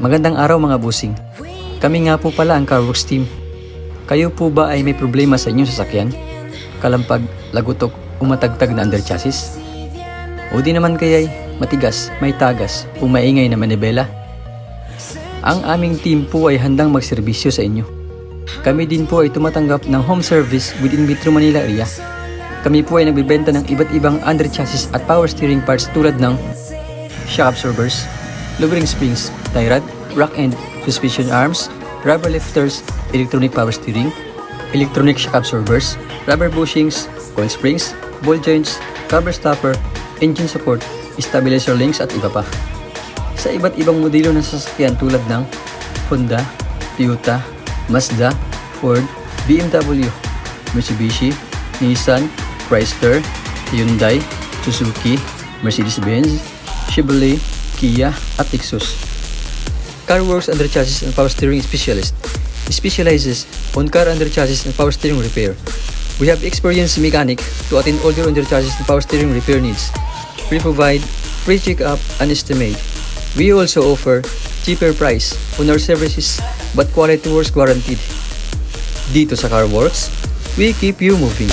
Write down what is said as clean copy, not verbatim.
Magandang araw mga busing. Kami nga po pala ang Worx team. Kayo po ba ay may problema sa inyong sasakyan? Kalampag, Lagutok, o matagtag na underchassis? O di naman kaya'y matigas, may tagas, o maingay na Manibela? Ang aming team po ay handang magserbisyo sa inyo. Kami din po ay tumatanggap ng home service within Metro Manila area. Kami po ay nagbibenta ng iba't ibang underchassis at power steering parts tulad ng shock absorbers, lubricating springs, tie rod, rock end, suspension arms, rubber lifters, electronic power steering, electronic shock absorbers, rubber bushings, coil springs, ball joints, cover stopper, engine support, stabilizer links at iba pa. Sa iba't ibang modelo ng sasakyan tulad ng Honda, Toyota, Mazda, Ford, BMW, Mitsubishi, Nissan, Chrysler, Hyundai, Suzuki, Mercedes-Benz, Chevrolet, Kia at Lexus. Worx Underchassis and Power Steering Specialist specializes on car underchassis and power steering repair. We have experienced mechanic to attend all your underchassis and power steering repair needs. We provide free check-up and estimate. We also offer cheaper price on our services but quality works guaranteed. Dito sa Worx, we keep you moving.